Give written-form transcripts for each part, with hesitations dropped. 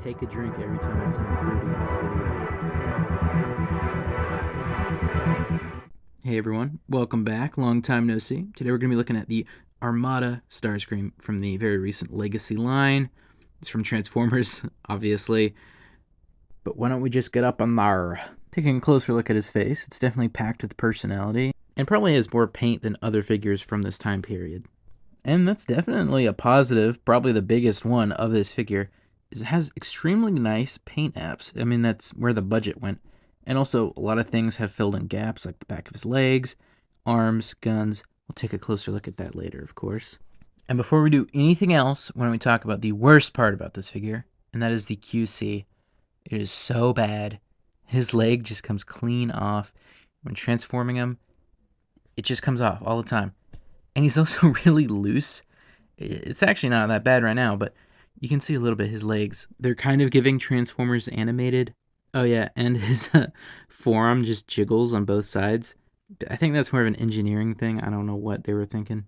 take a drink every time I sound fruity in this video. Hey everyone, welcome back. Long time no see. Today we're going to be looking at the Armada Starscream from the very recent Legacy line. It's from Transformers, obviously. But why don't we just get up on there? Taking a closer look at his face, it's definitely packed with personality, and probably has more paint than other figures from this time period. And that's definitely a positive, probably the biggest one of this figure, is it has extremely nice paint apps. I mean, that's where the budget went. And also, a lot of things have filled in gaps, like the back of his legs, arms, guns. We'll take a closer look at that later, of course. And before we do anything else, why don't we talk about the worst part about this figure, and that is the QC. It is so bad. His leg just comes clean off. When transforming him, it just comes off all the time. And he's also really loose. It's actually not that bad right now, but you can see a little bit his legs. They're kind of giving Transformers animated. Oh yeah, and his forearm just jiggles on both sides. I think that's more of an engineering thing. I don't know what they were thinking.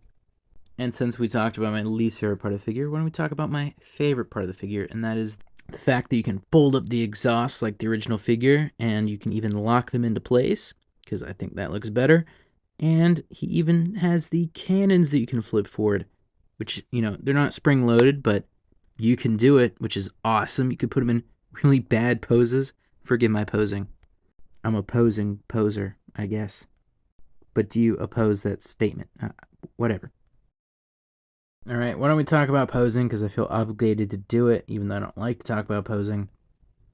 And since we talked about my least favorite part of the figure, why don't we talk about my favorite part of the figure, and that is the fact that you can fold up the exhausts like the original figure, and you can even lock them into place, because I think that looks better. And he even has the cannons that you can flip forward, which, they're not spring-loaded, but you can do it, which is awesome. You could put them in really bad poses. Forgive my posing. I'm a posing poser, I guess. But do you oppose that statement? Whatever. All right, why don't we talk about posing, because I feel obligated to do it, even though I don't like to talk about posing.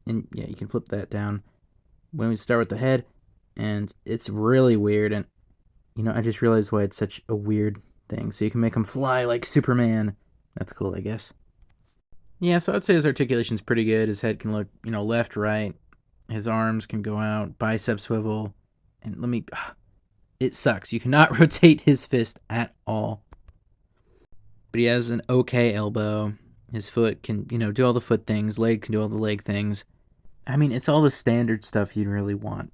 And yeah, you can flip that down. When we start with the head, and it's really weird, and I just realized why it's such a weird thing. So you can make him fly like Superman. That's cool, I guess. Yeah, so I'd say his articulation's pretty good. His head can look, left, right. His arms can go out, bicep swivel. And it sucks. You cannot rotate his fist at all. But he has an okay elbow. His foot can, do all the foot things. Leg can do all the leg things. I mean, it's all the standard stuff you'd really want.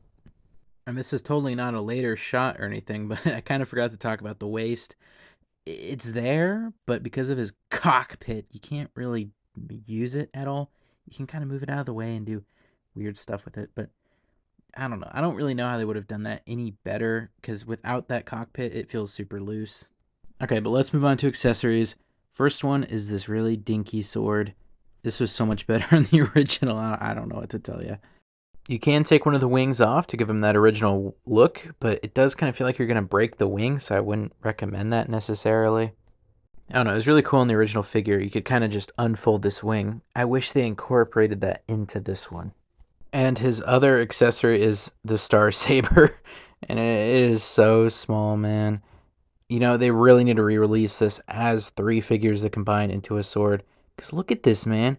And this is totally not a later shot or anything, but I kind of forgot to talk about the waist. It's there, but because of his cockpit, you can't really use it at all. You can kind of move it out of the way and do weird stuff with it, but I don't know. I don't really know how they would have done that any better, because without that cockpit, it feels super loose. Okay, but let's move on to accessories. First one is this really dinky sword. This was so much better in the original. I don't know what to tell you. You can take one of the wings off to give him that original look, but it does kind of feel like you're going to break the wing, so I wouldn't recommend that necessarily. I don't know, it was really cool in the original figure. You could kind of just unfold this wing. I wish they incorporated that into this one. And his other accessory is the Star Saber, and it is so small, man. They really need to re-release this as 3 figures that combine into a sword, because look at this, man.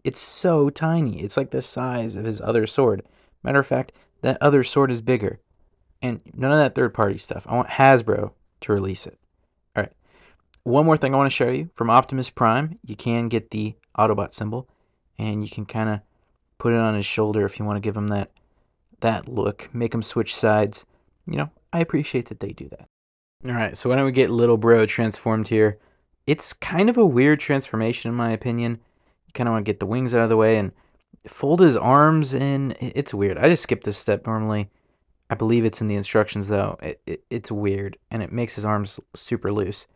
It's so tiny. It's like the size of his other sword. Matter of fact, that other sword is bigger. And none of that third-party stuff. I want Hasbro to release it. All right. One more thing I want to show you. From Optimus Prime, you can get the Autobot symbol. And you can kind of put it on his shoulder if you want to give him that look. Make him switch sides. I appreciate that they do that. All right. So why don't we get Little Bro transformed here? It's kind of a weird transformation, in my opinion. Kind of want to get the wings out of the way and fold his arms in. It's weird. I just skip this step normally. I believe it's in the instructions, though. It's weird, and it makes his arms super loose.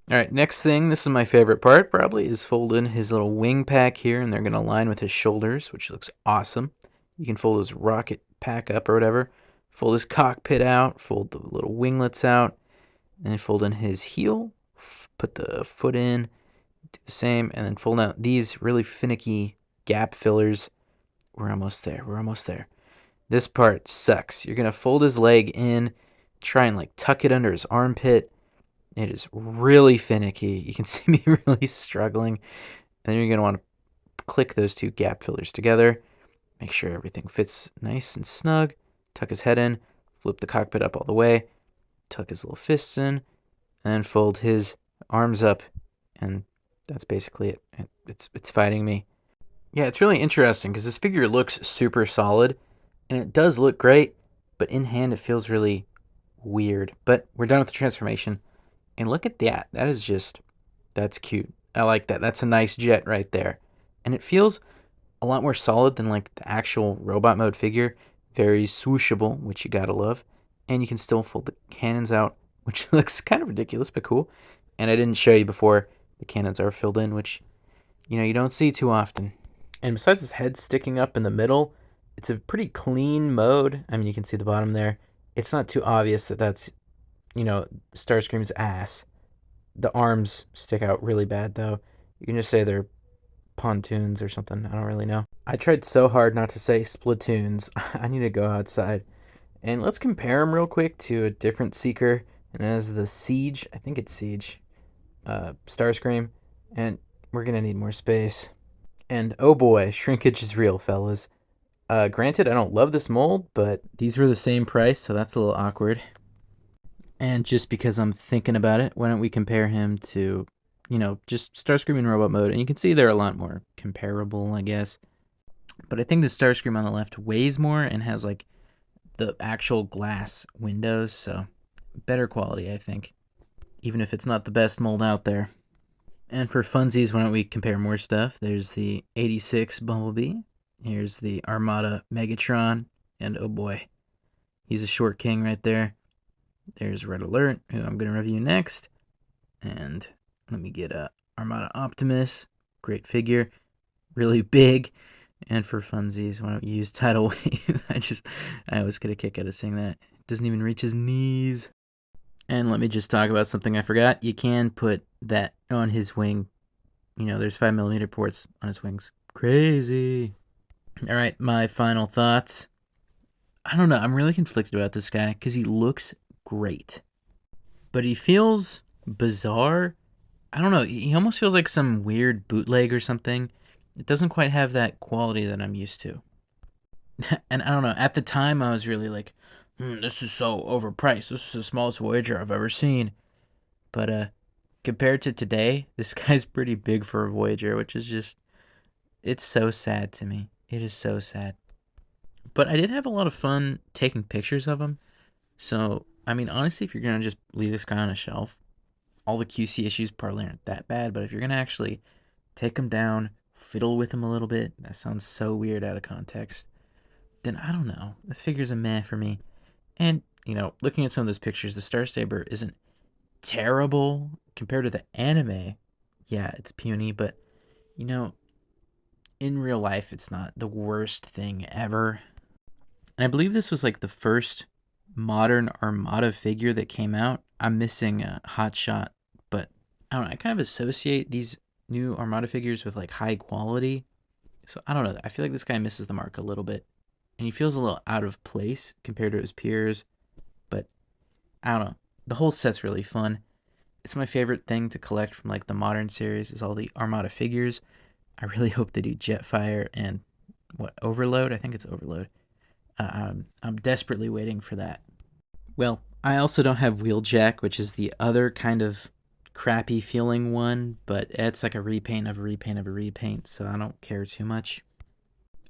All right, next thing, this is my favorite part, probably, is fold in his little wing pack here, and they're going to align with his shoulders, which looks awesome. You can fold his rocket pack up or whatever, fold his cockpit out, fold the little winglets out, and then fold in his heel, put the foot in, do the same, and then fold out these really finicky gap fillers. We're almost there. This part sucks. You're going to fold his leg in, try and tuck it under his armpit. It is really finicky. You can see me really struggling. And then you're going to want to click those 2 gap fillers together. Make sure everything fits nice and snug. Tuck his head in, flip the cockpit up all the way, tuck his little fists in, and then fold his arms up, and that's basically it. It's fighting me. Yeah, it's really interesting because this figure looks super solid, and it does look great, but in hand it feels really weird. But we're done with the transformation, and look at that. That's cute. I like that. That's a nice jet right there. And it feels A lot more solid than like the actual robot mode figure. Very swooshable, which you gotta love. And you can still fold the cannons out, which looks kind of ridiculous, but cool. And I didn't show you before, the cannons are filled in, which, you don't see too often. And besides his head sticking up in the middle, it's a pretty clean mode. I mean, you can see the bottom there. It's not too obvious that that's, Starscream's ass. The arms stick out really bad, though. You can just say they're pontoons or something. I don't really know. I tried so hard not to say splatoons. I need to go outside. And let's compare them real quick to a different Seeker. And as the Siege, I think it's Siege, Starscream. And we're going to need more space. And oh boy, shrinkage is real, fellas. Granted, I don't love this mold, but these were the same price, so that's a little awkward. And just because I'm thinking about it, why don't we compare him to, just Starscream in robot mode? And you can see they're a lot more comparable, I guess. But I think the Starscream on the left weighs more and has like the actual glass windows, so better quality, I think. Even if it's not the best mold out there. And for funsies, why don't we compare more stuff? There's the 86 Bumblebee. Here's the Armada Megatron. And oh boy, he's a short king right there. There's Red Alert, who I'm going to review next. And let me get Armada Optimus. Great figure. Really big. And for funsies, why don't you use Tidal Wave? I always get a kick out of saying that. It doesn't even reach his knees. And let me just talk about something I forgot. You can put that on his wing. There's 5mm ports on his wings. Crazy. All right, my final thoughts. I don't know. I'm really conflicted about this guy because he looks great, but he feels bizarre. I don't know. He almost feels like some weird bootleg or something. It doesn't quite have that quality that I'm used to. And I don't know. At the time, I was really like, this is so overpriced. This is the smallest Voyager I've ever seen. But compared to today, this guy's pretty big for a Voyager, which is just, it's so sad to me. It is so sad. But I did have a lot of fun taking pictures of him. So, I mean, honestly, if you're going to just leave this guy on a shelf, all the QC issues probably aren't that bad. But if you're going to actually take him down, fiddle with him a little bit, that sounds so weird out of context, then I don't know. This figure's a meh for me. And, looking at some of those pictures, the Star Saber isn't terrible compared to the anime. Yeah, it's puny, but, in real life, it's not the worst thing ever. And I believe this was like the first modern Armada figure that came out. I'm missing a Hot Shot, but I don't know. I kind of associate these new Armada figures with like high quality. So I don't know. I feel like this guy misses the mark a little bit. And he feels a little out of place compared to his peers. But I don't know. The whole set's really fun. It's my favorite thing to collect from like the modern series is all the Armada figures. I really hope they do Jetfire and Overload? I think it's Overload. I'm desperately waiting for that. Well, I also don't have Wheeljack, which is the other kind of crappy feeling one, but it's like a repaint of a repaint of a repaint, so I don't care too much.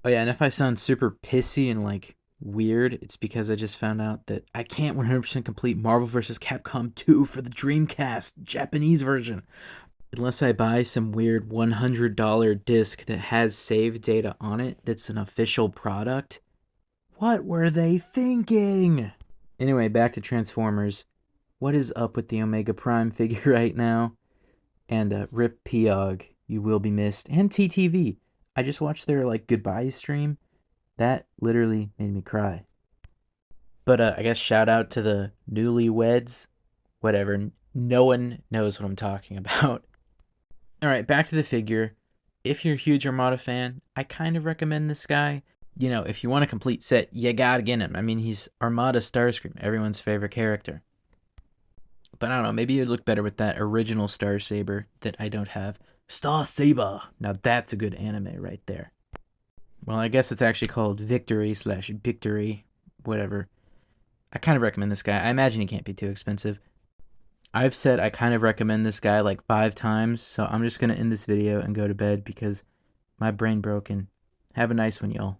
Oh yeah, and if I sound super pissy and like weird, it's because I just found out that I can't 100% complete Marvel vs. Capcom 2 for the Dreamcast Japanese version unless I buy some weird $100 disc that has save data on it that's an official product. What were they thinking? Anyway, back to Transformers. What is up with the Omega Prime figure right now? And Rip Piog, you will be missed. And TTV. I just watched their like goodbye stream. That literally made me cry. But I guess shout out to the newlyweds. Whatever. No one knows what I'm talking about. All right, back to the figure. If you're a huge Armada fan, I kind of recommend this guy. If you want a complete set, you gotta get him. I mean, he's Armada Starscream, everyone's favorite character. But I don't know, maybe it'd look better with that original Star Saber that I don't have. Star Saber! Now that's a good anime right there. Well, I guess it's actually called Victory/Victory, whatever. I kind of recommend this guy. I imagine he can't be too expensive. I've said I kind of recommend this guy like 5 times, so I'm just going to end this video and go to bed because my brain broken. Have a nice one, y'all.